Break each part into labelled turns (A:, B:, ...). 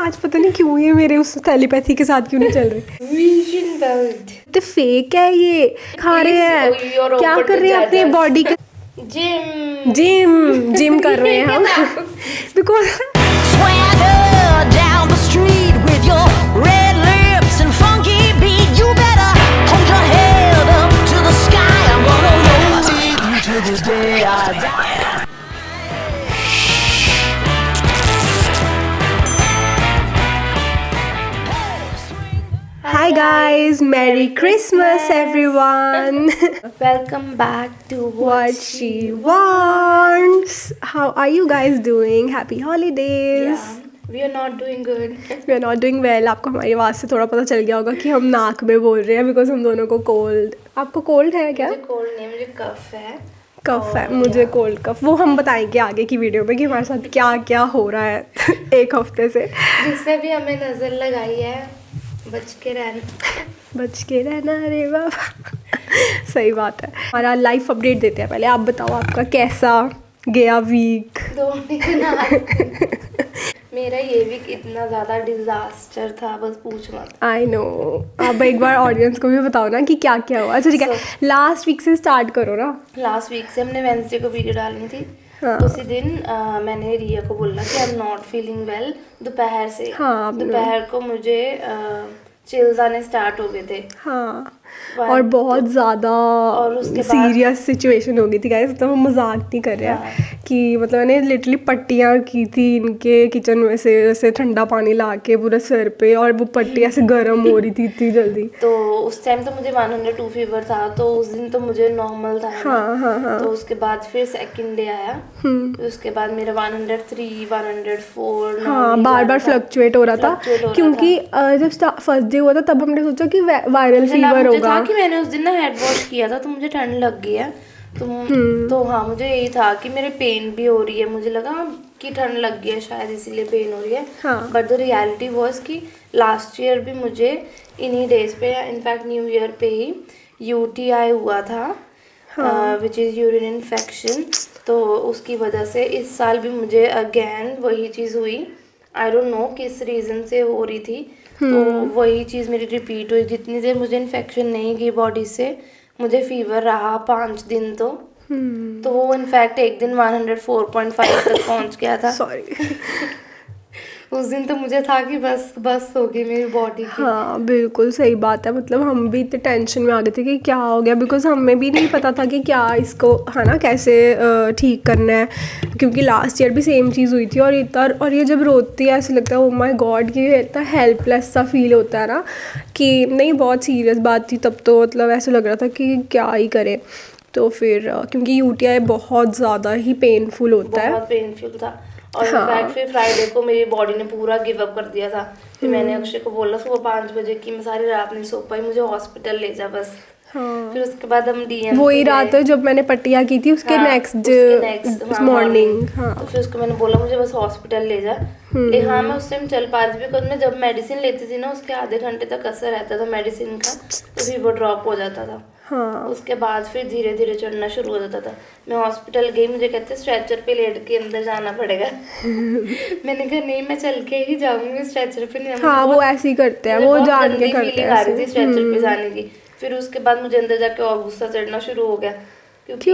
A: आज पता नहीं क्यों ये मेरे उस टेलीपैथी के साथ क्यों नहीं चल रही।
B: विजन बेल्ट
A: तो फेक है ये, खा रहे हैं, क्या कर रहे हैं अपने बॉडी के, जिम कर रहे हैं हम because
C: Swagger down the street with your red lips and funky beat. You better hold your head up to the sky. I'm gonna roll you to the day I die.
A: Hi guys, Merry Christmas everyone.
B: Welcome back to
A: What she wants. How are you guys doing? Happy holidays.
B: Yeah, we are not doing good.
A: We are not doing well. आपको हमारी आवाज़ से थोड़ा पता चल गया होगा कि हम नाक में बोल रहे हैं बिकॉज हम दोनों को कोल्ड। आपको कोल्ड है क्या?
B: मुझे कोल्ड नहीं, मुझे कफ है।
A: कफ है, मुझे कोल्ड कफ। वो हम बताएंगे आगे की वीडियो में कि हमारे साथ क्या क्या हो रहा है एक हफ्ते से।
B: जिससे भी हमें नजर लगाई है, बच के रहना रे बाबा। सही बात है। हमारा लाइफ अपडेट देते हैं पहले। आप बताओ आपका कैसा गया वीक? मेरा ये वीक इतना ज़्यादा डिजास्टर था, बस पूछ मत।
A: I know. आप एक बार ऑडियंस को भी बताओ ना कि क्या क्या हुआ। अच्छा ठीक है, लास्ट वीक से स्टार्ट करो ना।
B: लास्ट वीक से हमने वेंसडे को वीडियो डालनी थी।
A: हाँ।
B: उसी दिन मैंने रिया को बोला कि I am not feeling well. दोपहर से
A: हाँ,
B: दोपहर को मुझे चिल्स आने स्टार्ट हो गए थे।
A: हाँ, और बहुत ज़्यादा सीरियस सिचुएशन हो गई थी गाइस। मतलब हम मजाक नहीं कर रहे हैं कि मतलब मैंने लिटरली पट्टियाँ की थी इनके किचन में से, जैसे ठंडा पानी ला के पूरे सिर पे, और वो पट्टी ऐसे गर्म हो रही थी इतनी जल्दी।
B: तो उस टाइम तो मुझे 102 फीवर था, तो उस दिन तो मुझे नॉर्मल था।
A: हाँ।
B: तो उसके बाद फिर सेकंड डे आया, फिर उसके बाद मेरा 103 104
A: हाँ, बार फ्लक्चुएट हो रहा था क्योंकि जब फर्स्ट डे हुआ था तब हमने सोचा कि वायरल फीवर होगा।
B: था कि मैंने उस दिन ना हेड वॉश किया था तो मुझे ठंड लग गई है। तो हाँ, मुझे यही था कि मेरे पेन भी हो रही है, मुझे लगा कि ठंड लग गई है शायद इसीलिए पेन हो रही है। बट द रियलिटी वाज कि लास्ट ईयर भी मुझे इन्हीं डेज पे, इनफैक्ट न्यू ईयर पे ही UTI हुआ था, विच इज़ यूरिन इन्फेक्शन। तो उसकी वजह से इस साल भी मुझे अगेन वही चीज़ हुई। आई डोंट नो किस रीज़न से हो रही थी। तो वही चीज़ मेरी रिपीट हुई। जितनी देर मुझे इन्फेक्शन नहीं गई बॉडी से, मुझे फीवर रहा 5 दिन। तो वो इनफैक्ट एक दिन 104.5 तक पहुंच गया था।
A: सॉरी।
B: उस दिन तो मुझे था कि बस हो गई मेरी बॉडी की।
A: हाँ बिल्कुल सही बात है। मतलब हम भी इतने टेंशन में आ गए थे कि क्या हो गया, बिकॉज हमें भी नहीं पता था कि क्या इसको है ना कैसे ठीक करना है, क्योंकि लास्ट ईयर भी सेम चीज़ हुई थी। और ये जब रोती है ऐसे लगता है ओ माय गॉड कि इतना हेल्पलेस सा फील होता है ना, कि नहीं बहुत सीरियस बात थी तब। तो मतलब ऐसा लग रहा था कि क्या ही करें। तो फिर क्योंकि UTI बहुत ज़्यादा ही पेनफुल होता है,
B: बहुत पेनफुल था। और इनफैक्ट फिर फ्राइडे को मेरी बॉडी ने पूरा गिव अप कर दिया था। फिर मैंने अक्षय को बोला सुबह 5 बजे कि मैं सारी रात नहीं सो पाई, मुझे हॉस्पिटल ले जा बस।
A: हाँ।
B: फिर उसके बाद हम DM
A: वही रात है जब मैंने पट्टियाँ की थी, उसके नेक्स्ट मॉर्निंग। हाँ,
B: तो फिर उसको मैंने बोला मुझे बस हॉस्पिटल ले जा। हाँ, मैं उस टाइम चल पा रही थी बिकॉज मैं जब मेडिसिन लेती थी ना उसके आधे घंटे तक असर रहता था मेडिसिन का, तो फीवर ड्रॉप हो जाता था।
A: हाँ।
B: उसके बाद फिर धीरे धीरे चढ़ना शुरू हो जाता था। मैं हॉस्पिटल गई, मुझे कहते स्ट्रेचर पे लेट के अंदर जाना पड़ेगा। मैंने कहा नहीं, मैं चल के ही जाऊंगी, स्ट्रेचर पे नहीं।
A: हाँ, वो ऐसे ही करते हैं, वो जान के करते हैं।
B: आ रही थी स्ट्रेचर पे जाने की। फिर उसके बाद मुझे अंदर जाके और गुस्सा चढ़ना शुरू हो गया क्योंकि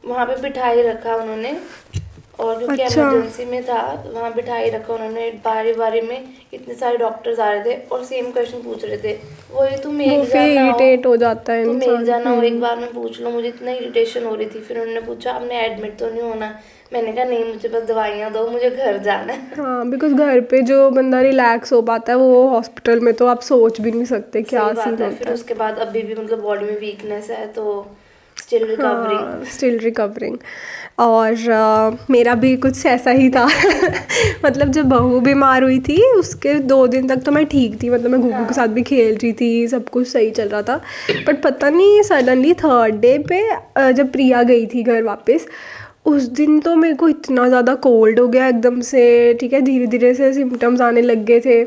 B: वहाँ पे बिठाई रखा उन्होंने, और क्योंकि इमरजेंसी में था वहाँ बिठाई रखा उन्होंने। बारी बारी में इतने सारे डॉक्टर्स आ रहे थे और सेम क्वेश्चन पूछ रहे थे। वही तुम एक
A: इरिटेट हो जाता है,
B: तुम एक जाना हो, एक बार में पूछ लो। मुझे इतना इरिटेशन हो रही थी। फिर उन्होंने पूछा आपने एडमिट तो नहीं होना? मैंने कहा नहीं, मुझे बस दवाइयाँ दो, मुझे घर जाना है।
A: हाँ, बिकॉज घर पे जो बंदा रिलैक्स हो पाता है वो हॉस्पिटल में तो आप सोच भी नहीं सकते क्या सीन होता है।
B: फिर उसके बाद अभी भी मतलब बॉडी में वीकनेस है, तो
A: स्टिल रिकवरिंग। और मेरा भी कुछ ऐसा ही था। मतलब जब बहू बीमार हुई थी उसके 2 दिन तक तो मैं ठीक थी, मतलब मैं गुग्गू के साथ भी खेल रही थी, सब कुछ सही चल रहा था। बट पता नहीं सडनली 3rd डे पे जब प्रिया गई थी घर वापस, उस दिन तो मेरे को इतना ज़्यादा कोल्ड हो गया एकदम से। ठीक है, धीरे धीरे से सिम्टम्स आने लग गए थे।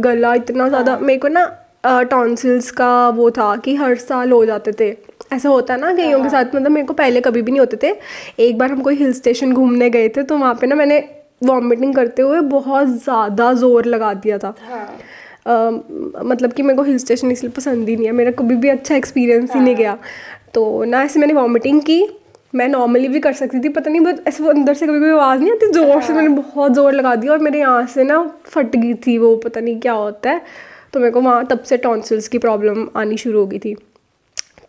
A: गला इतना ज़्यादा मेरे को ना टॉन्सिल्स का वो था कि हर साल हो जाते थे। ऐसा होता है ना कईयों के साथ, मतलब मेरे को पहले कभी भी नहीं होते थे। एक बार हम कोई हिल स्टेशन घूमने गए थे तो वहाँ पे ना मैंने वॉमिटिंग करते हुए बहुत ज़्यादा ज़ोर लगा दिया था। मतलब कि मेरे को हिल स्टेशन इसलिए पसंद ही नहीं है, मेरा कभी भी अच्छा एक्सपीरियंस ही नहीं गया। तो ना ऐसे मैंने वॉमिटिंग की, मैं नॉर्मली भी कर सकती थी, पता नहीं बस ऐसे वो अंदर से कभी कभी आवाज़ नहीं आती, ज़ोर से मैंने बहुत ज़ोर लगा दिया और मेरे यहाँ से ना फट गई थी वो, पता नहीं क्या होता है। तो मेरे को वहाँ तब से टॉन्सिल्स की प्रॉब्लम आनी शुरू हो गई थी।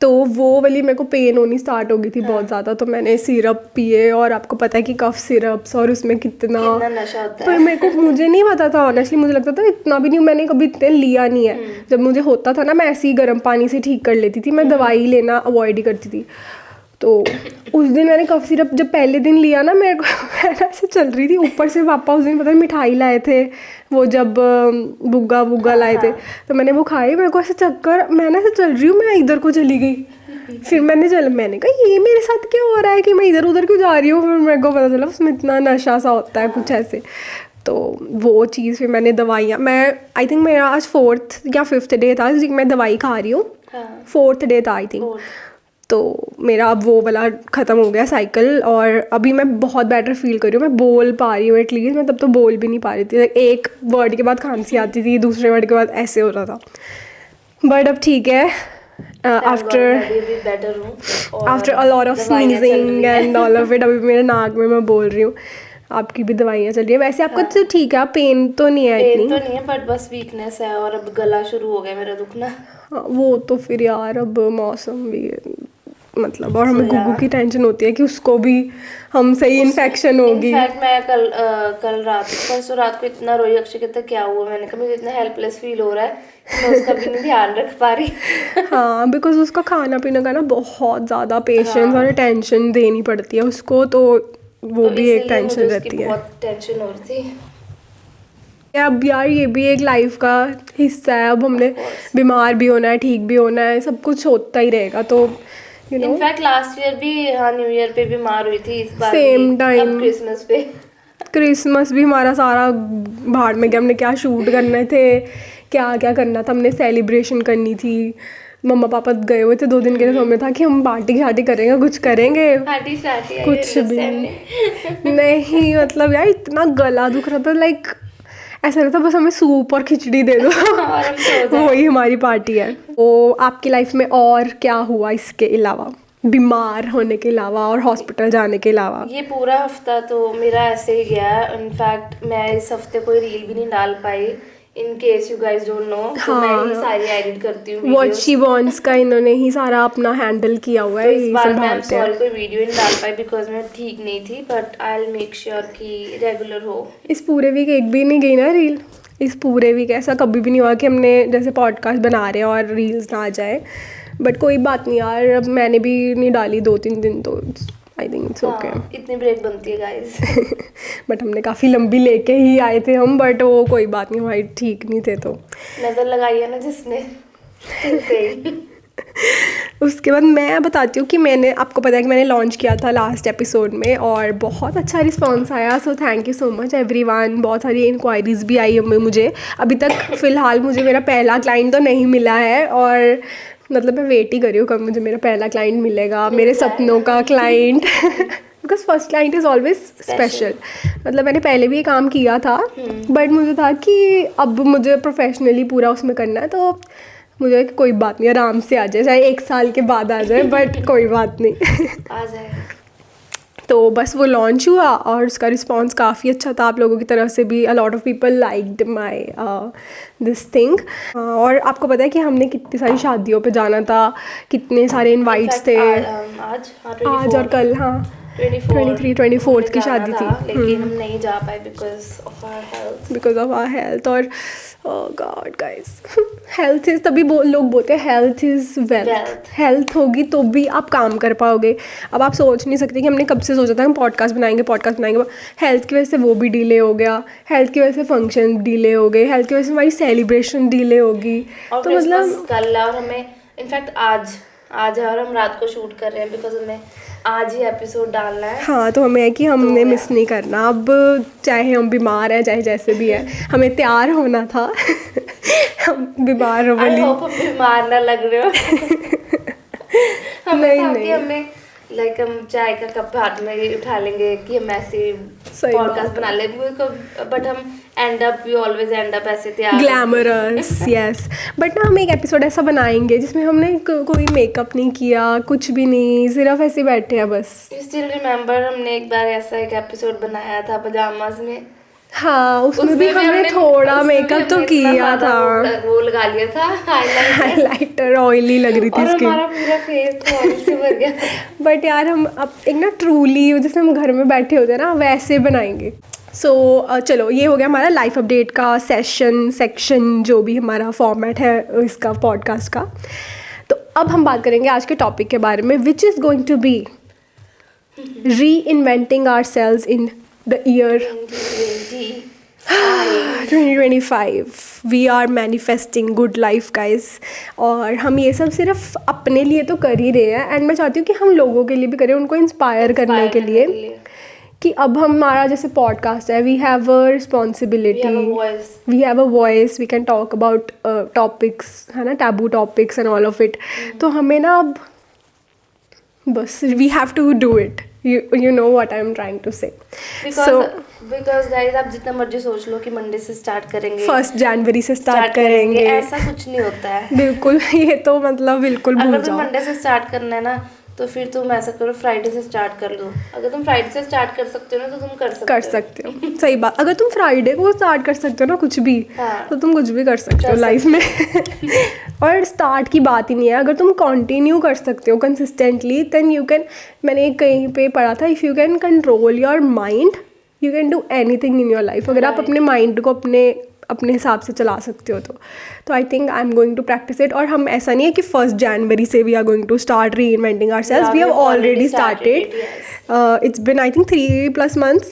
A: तो वो वाली मेरे को पेन होनी स्टार्ट हो गई थी बहुत ज़्यादा। तो मैंने सिरप पिए, और आपको पता है कि कफ सिरप्स और उसमें कितना
B: नशा होता
A: है। तो मेरे को मुझे नहीं पता था ऑनेस्टली, मुझे लगता था इतना भी नहीं, मैंने कभी इतने लिया नहीं है। जब मुझे होता था ना, मैं ऐसे ही गर्म पानी से ठीक कर लेती थी, मैं दवाई लेना अवॉइड ही करती थी। तो उस दिन मैंने कफ सिरप जब पहले दिन लिया ना, मेरे को मैं ऐसे चल रही थी, ऊपर से पापा उस दिन पता नहीं मिठाई लाए थे, वो जब बुग्गा लाए थे, तो मैंने वो खाई, मेरे को ऐसे चक्कर, मैं ना ऐसे चल रही हूँ, मैं इधर को चली गई। फिर मैंने कहा ये मेरे साथ क्या हो रहा है कि मैं इधर उधर क्यों जा रही हूँ। फिर मेरे को पता चला उसमें इतना नशा सा होता है कुछ ऐसे। तो वो चीज़, फिर मैंने दवाइयाँ, मैं आई थिंक मेरा आज 4th या 5th डे था जिसकी मैं दवाई खा रही हूँ। 4th डे था आई थिंक। तो मेरा अब वो वाला ख़त्म हो गया साइकिल, और अभी मैं बहुत बेटर फील कर रही हूँ, मैं बोल पा रही हूँ एटलीस्ट। मैं तब तो बोल भी नहीं पा रही थी, एक वर्ड के बाद खांसी आती थी, दूसरे वर्ड के बाद ऐसे हो रहा था। बट अब ठीक है, after a lot of sneezing and all of it, अभी मेरे नाक में मैं बोल रही हूँ। आपकी भी दवाइयाँ चल रही है वैसे, आपका तो ठीक है, पेन तो नहीं है इतनी?
B: पेन तो नहीं है, बट बस वीकनेस है, और अब गला शुरू हो गया मेरा दुखना।
A: वो तो फिर यार अब मौसम भी मतलब, और हमें गुग्गू की टेंशन होती है कि उसको भी हमसे ही इन्फेक्शन होगी।
B: इनफैक्ट मैं परसों रात को इतना रोई, अक्षय कहता क्या हुआ, मैंने कहा मुझे इतना हेल्पलेस फील हो रहा है, मैं उसका भी नहीं ध्यान रख पा रही।
A: हाँ, बिकॉज उसका खाना पीना का ना बहुत ज़्यादा पेशेंस और टेंशन देनी पड़ती है उसको, तो वो भी एक टेंशन रहती है।
B: बहुत टेंशन हो रही थी।
A: अब यार ये भी एक लाइफ का हिस्सा है, अब हमने बीमार भी होना है, ठीक भी होना है, सब कुछ होता ही रहेगा। तो you know,
B: in fact last year भी, हाँ, न्यू ईयर पे बीमार हुई थी, इस बार
A: सेम टाइम
B: क्रिसमस
A: भी हमारा सारा भाड़ में गया। हमने क्या शूट करने थे, क्या क्या करना था, हमने सेलिब्रेशन करनी थी, मम्मा पापा गए हुए थे 2 दिन के लिए, तो हमें था कि हम पार्टी शार्टी करेंगे, कुछ करेंगे, कुछ भी नहीं। मतलब यार इतना गला दुख रहा था, लाइक ऐसा लगता बस हमें सूप और खिचड़ी दे दो वही हमारी पार्टी है। तो आपकी लाइफ में और क्या हुआ इसके अलावा, बीमार होने के अलावा और हॉस्पिटल जाने के अलावा?
B: ये पूरा हफ्ता तो मेरा ऐसे ही गया। इनफैक्ट मैं इस हफ्ते कोई रील भी नहीं डाल पाई, in case you guys don't know. तो मैं ही सारी एडिट करती हूँ,
A: व्हाट शी वांट्स का इन्होंने ही सारा अपना हैंडल किया हुआ है।
B: तो इस बार मैं सॉरी कोई वीडियो नहीं डाल पाई बिकॉज मैं ठीक नहीं थी, but I will make sure कि रेगुलर हो।
A: इस पूरे वीक एक भी नहीं गई ना रील, इस पूरे वीक ऐसा कभी भी नहीं हुआ कि हमने जैसे पॉडकास्ट बना रहे हैं और रील्स ना आ जाए। बट कोई बात नहीं यार, अब मैंने भी नहीं डाली 2-3 दिन, तो आई थिंक इट्स ओके।
B: इतनी ब्रेक बनती है गाइस।
A: बट हमने काफ़ी लंबी लेके ही आए थे हम, बट वो कोई बात नहीं, हमारी ठीक नहीं थे। तो
B: नज़र लगाई है ना जिसने
A: उसके बाद मैं बताती हूँ कि मैंने, आपको पता है कि मैंने लॉन्च किया था लास्ट एपिसोड में, और बहुत अच्छा रिस्पांस आया। So thank you so much everyone. बहुत सारी इंक्वायरीज़ भी आई मुझे। अभी तक फ़िलहाल मुझे मेरा पहला क्लाइंट तो नहीं मिला है, और मतलब मैं वेट ही कर रही हूँ कब मुझे मेरा पहला क्लाइंट मिलेगा, मेरे सपनों का client. Because first client is always special. मतलब मैंने पहले भी ये काम किया था, बट मुझे था कि अब मुझे प्रोफेशनली पूरा उसमें करना है, तो मुझे कोई बात नहीं, आराम से आ जाए, चाहे 1 साल के बाद आ जाए, बट कोई बात नहीं
B: आ जाएगा।
A: तो बस वो लॉन्च हुआ और उसका रिस्पांस काफ़ी अच्छा था आप लोगों की तरफ से भी। A lot of people liked my this thing. और आपको पता है कि हमने कितनी सारी शादियों पे जाना था, कितने सारे इनवाइट्स थे। आज और कल, हाँ 23-24 की शादी थी,
B: लेकिन हम नहीं जा पाए बिकॉज ऑफ आवर
A: हेल्थ। और गॉड गाइस, हेल्थ इज़, तभी लोग बोलते हैं हेल्थ इज़ वेल्थ। हेल्थ होगी तो भी आप काम कर पाओगे। अब आप सोच नहीं सकते कि हमने कब से सोचा था हम पॉडकास्ट बनाएंगे। हेल्थ की वजह से वो भी डिले हो गया, हेल्थ की वजह से फंक्शन डिले हो गए, हेल्थ की वजह से हमारी सेलिब्रेशन डिले होगी।
B: तो मतलब कल, और हमें इनफैक्ट आज है और हम रात को शूट कर रहे हैं बिकॉज हमें आज ही एपिसोड डालना है।
A: हाँ, तो हमें है कि हमने तो मिस नहीं करना। अब चाहे हम बीमार हैं, चाहे जैसे भी है, हमें तैयार होना था। हम बीमार हो,
B: आई होप हम बीमार ना लग रहे हो।
A: नहीं
B: हमें लाइक हम चाय का कप हाथ में उठा लेंगे कि हम ऐसे
A: सही बात
B: पॉडकास्ट बना लेंगे, बट हम वी ऑलवेज एंड अप ऐसे तैयार
A: ग्लैमरस, यस। बट ना हम एक एपिसोड ऐसा बनाएंगे जिसमें हमने कोई मेकअप नहीं किया, कुछ भी नहीं, सिर्फ ऐसे बैठे हैं बस।
B: स्टिल रिमेम्बर हमने एक बार ऐसा एक एपिसोड बनाया था पजामाज में।
A: हाँ, उसमें भी हमने थोड़ा मेकअप तो किया था,
B: वो लगा लिया था
A: हाइलाइटर, ऑयली लग रही थी
B: और
A: स्किन,
B: हमारा पूरा फेस ऑयल से भर गया।
A: बट यार हम अब एक ना ट्रूली जैसे हम घर में बैठे होते हैं ना वैसे बनाएंगे। सो चलो, ये हो गया हमारा लाइफ अपडेट का सेक्शन, जो भी हमारा फॉर्मेट है इसका पॉडकास्ट का। तो अब हम बात करेंगे आज के टॉपिक के बारे में, which is going to be reinventing ourselves in the year 2025। We are manifesting good life guys, और हम ये सब सिर्फ अपने लिए तो कर ही रहे हैं, एंड मैं चाहती हूँ कि हम लोगों के लिए भी करें, उनको इंस्पायर करने के लिए कि अब हमारा जैसे पॉडकास्ट है, we have a responsibility, we have a voice, we can talk about topics, है ना, taboo topics and all of it. तो हमें ना अब बस we have to do it, you know what I'm trying to say.
B: Because guys, आप जितना मर्जी सोच लो कि मंडे से स्टार्ट करेंगे,
A: 1 जनवरी से स्टार्ट करेंगे,
B: ऐसा कुछ नहीं होता है।
A: बिल्कुल, ये तो मतलब बिल्कुल भूल जाओ।
B: अगर तुम मंडे से स्टार्ट करना है ना, तो फिर तुम ऐसा करो फ्राइडे से स्टार्ट कर लो। अगर तुम फ्राइडे से स्टार्ट कर सकते हो ना, तो तुम कर सकते हो।
A: सही बात, अगर तुम फ्राइडे को स्टार्ट कर सकते हो ना कुछ भी,
B: हाँ,
A: तो तुम कुछ भी कर सकते हो लाइफ में। और स्टार्ट की बात ही नहीं है, अगर तुम कंटिन्यू कर सकते हो कंसिस्टेंटली, देन यू कैन, मैंने कहीं पे पढ़ा था, if you can control your mind you can do anything in your life. अगर आप अपने माइंड को अपने हिसाब से चला सकते हो तो I think I am going to practice it. और हम ऐसा नहीं है कि 1 जनवरी से we are going to start reinventing ourselves, we have already started. It's been I think 3+ months,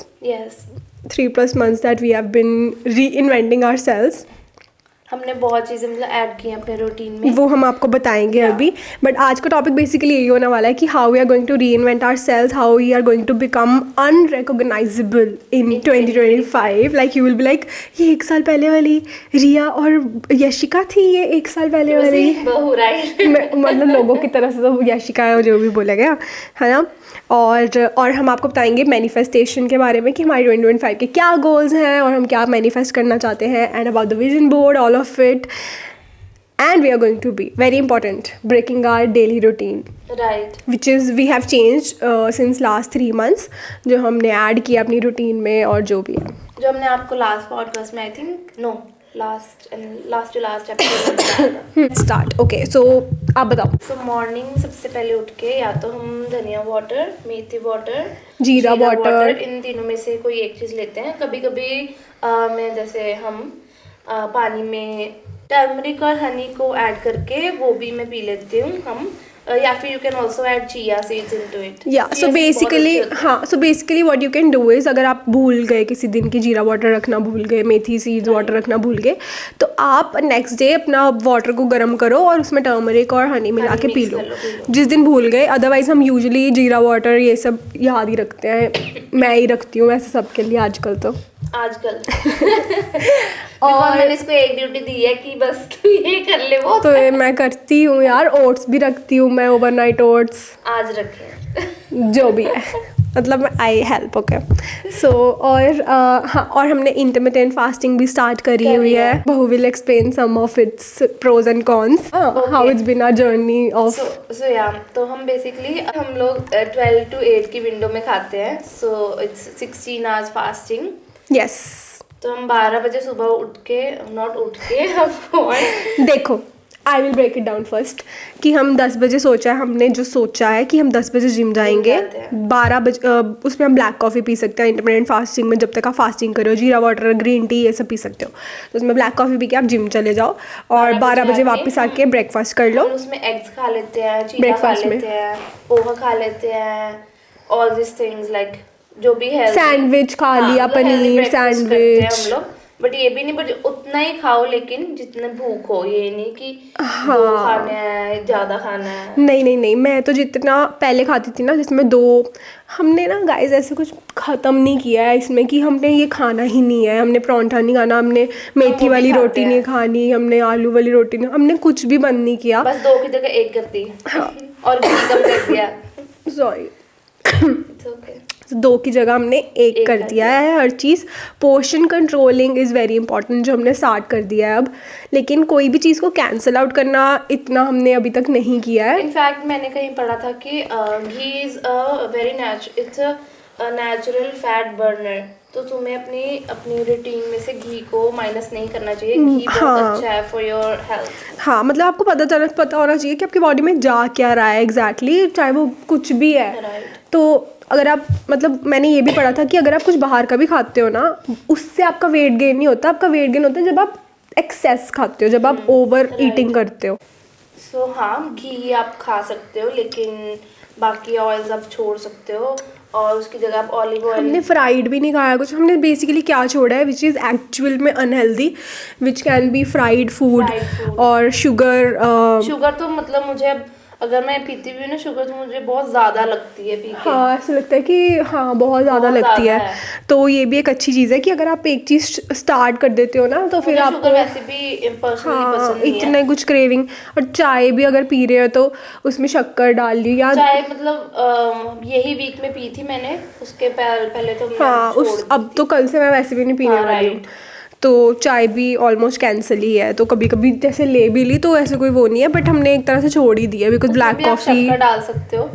A: 3+ months that we have been reinventing ourselves.
B: हमने बहुत चीज़ें मतलब ऐड की हैं अपने रूटीन में,
A: वो हम आपको बताएंगे अभी। बट आज का टॉपिक बेसिकली यही होने वाला है कि how we are going to reinvent our sales, how we are going to become unrecognizable in 2025। Like you will be like, ये 1 साल पहले वाली रिया और यशिका थी, ये 1 साल पहले वाली मतलब लोगों की तरफ से तो यशिका है जो भी बोला गया, है ना। और हम आपको बताएंगे मैनिफेस्टेशन के बारे में कि हमारे 2025 के क्या गोल्स हैं और हम क्या मैनिफेस्ट करना चाहते हैं, and about the vision board, all of it. And we are going to be very important breaking our daily routine,
B: right,
A: which is we have changed since last 3 months, जो हमने add किया अपनी routine में, और जो भी है
B: जो हमने आपको लास्ट पॉडकास्ट में, I think last episode
A: start. Okay, so आप बताओ।
B: सो मॉर्निंग सबसे पहले उठ के या तो हम धनिया वाटर, मेथी वाटर,
A: जीरा वाटर,
B: इन तीनों में से कोई एक चीज़ लेते हैं। कभी कभी मैं जैसे हम पानी में टर्मरिक और हनी को ऐड करके वो भी मैं पी लेती हूँ हम, या फिर you can also add chia seeds into it.
A: या सो बेसिकली, हाँ, so basically what you can do is, अगर आप भूल गए किसी दिन की जीरा वाटर रखना भूल गए, मेथी सीड्स वाटर रखना भूल गए, तो आप नेक्स्ट डे अपना वाटर को गर्म करो और उसमें टर्मरिक और हनी मिला के पी लो जिस दिन भूल गए। अदरवाइज हम यूजुअली जीरा वाटर ये सब याद ही रखते हैं, मैं ही रखती हूँ वैसे सबके लिए आजकल
B: और मैंने इसको एक ड्यूटी दी है कि बस तू ये कर ले, वो
A: तो मैं करती हूँ यार। ओट्स भी रखती हूँ मैं, ओवरनाइट ओट्स
B: आज रखे
A: जो भी है, मतलब आई हेल्प। ओके, सो और हाँ, और हमने इंटरमिटेंट फास्टिंग भी स्टार्ट करी हुई है। बहु will explain some of its pros and cons, how it's been our journey of.
B: So yeah, तो हम बेसिकली हम लोग 12 to 8 की विंडो में खाते हैं, so it's 16 hours fasting.
A: Yes,
B: तो हम 12 बजे सुबह उठ के
A: देखो, I will break it down first कि हम 10 बजे हमने जो सोचा है कि हम 10 बजे जिम जाएंगे, 12 बजे उसमें हम ब्लैक कॉफ़ी पी सकते हैं इंटरमिटेंट फास्टिंग में, जब तक आप फास्टिंग करो, जीरा वाटर, ग्रीन टी, ये सब पी सकते हो। तो उसमें ब्लैक कॉफ़ी पी के आप जिम चले जाओ और 12 बजे वापस आके ब्रेकफास्ट कर लो।
B: उसमें एग्स खा लेते हैं, ब्रेकफास्ट में पोहा खा लेते हैं, ऑल दिस थिंग्स लाइक जो भी है,
A: सैंडविच खा लिया, पनीर सैंडविच
B: हम लोग। बट ये भी नहीं, बट उतना ही खाओ लेकिन जितना भूख हो, ये नहीं कि
A: हाँ,
B: 2 खाना है, ज़्यादा खाना है।
A: नहीं, मैं तो जितना पहले खाती थी ना, जिसमें 2, हमने ना गाइस ऐसे कुछ ख़त्म नहीं किया है इसमें कि हमने ये खाना ही नहीं है, हमने परांठा नहीं खाना, हमने मेथी वाली रोटी नहीं खानी, हमने आलू वाली रोटी नहीं, हमने कुछ भी बंद नहीं किया,
B: बस 2 की जगह 1 कर दी और घी कम कर दिया।
A: Sorry,
B: it's okay.
A: 2 की जगह हमने 1 कर दिया है हर चीज़। Portion controlling is very important, जो हमने स्टार्ट कर दिया है अब। लेकिन कोई भी चीज़ को कैंसिल आउट करना इतना हमने अभी तक नहीं किया है।
B: इनफैक्ट मैंने कहीं पढ़ा था कि ghee is a very it's a natural fat burner. तो तुम्हें अपनी रूटीन में से घी को माइनस नहीं करना चाहिए। घी बहुत अच्छा है फॉर योर हेल्थ।
A: हाँ, मतलब आपको पता होना चाहिए कि आपकी बॉडी में जा क्या रहा है एग्जैक्टली, चाहे वो कुछ भी है। तो अगर आप, मतलब मैंने ये भी पढ़ा था कि अगर आप कुछ बाहर का भी खाते हो ना, उससे आपका वेट गेन नहीं होता। आपका वेट गेन होता है जब आप एक्सेस खाते हो, जब आप ओवर ईटिंग करते हो।
B: सो हाँ, घी आप खा सकते हो, लेकिन बाकी ऑयल्स आप छोड़ सकते हो और उसकी जगह आप ऑलिव ऑयल।
A: हमने फ्राइड भी नहीं खाया कुछ। हमने बेसिकली क्या छोड़ा है विच इज़ एक्चुअल में unhealthy, which can be fried food और शुगर।
B: शुगर तो मतलब मुझे अब अगर मैं पीती भी हूँ ना शुगर, तो मुझे बहुत ज़्यादा लगती है पी के।
A: हाँ, ऐसा लगता है कि हाँ बहुत ज़्यादा लगती है। तो ये भी एक अच्छी चीज़ है कि अगर आप एक चीज़ स्टार्ट कर देते हो ना, तो फिर आपको
B: वैसे भी पर्सनली पसंद नहीं है।
A: इतना कुछ क्रेविंग। और चाय भी अगर पी रहे हो तो उसमें शक्कर डाल ली, या
B: चाय मतलब यही वीक में पी थी मैंने, उसके पहले तो
A: अब तो कल से मैं वैसे भी नहीं पीने वाली हूँ। तो चाय भी ऑलमोस्ट कैंसिल ही है। तो कभी कभी जैसे ले भी ली तो ऐसे कोई वो नहीं है, बट हमने एक तरह से छोड़ ही दिया बिकॉज ब्लैक कॉफ़ी
B: डाल सकते हो।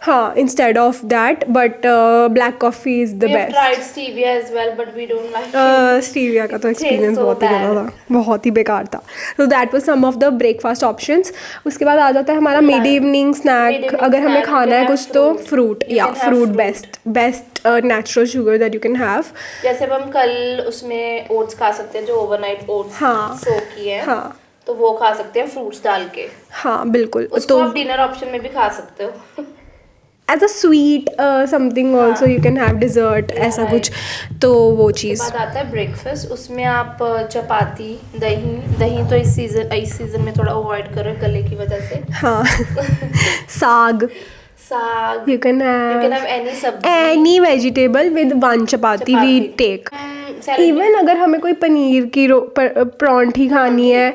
A: हाँ, instead of that, but black coffee is the best.
B: Tried stevia as well but we don't like
A: stevia का तो एक्सपीरियंस बहुत ही ज़्यादा था, बहुत ही बेकार था। तो that was some of the breakfast options. उसके बाद आ जाता है हमारा मिड इवनिंग स्नैक। अगर हमें खाना है कुछ तो फ्रूट, या fruit best natural sugar that you can have.
B: जैसे अब हम कल उसमें ओट्स खा सकते हैं, जो ओवरनाइट ओट्स सोक किए हैं।
A: हाँ,
B: तो वो खा सकते हैं फ्रूट्स डाल के।
A: हाँ बिल्कुल।
B: उसको आप डिनर ऑप्शन में भी खा सकते हो।
A: As a sweet something also you can have dessert, ऐसा कुछ। तो वो चीज़।
B: बाद आता है ब्रेकफास्ट। उसमें आप चपाती, दही तो इस सीजन में थोड़ा अवॉइड करो गले की वजह से।
A: हाँ साग you can have
B: any सब्जी,
A: any vegetable with 1 chapati we take। Even अगर हमें कोई पनीर की परांठी खानी है,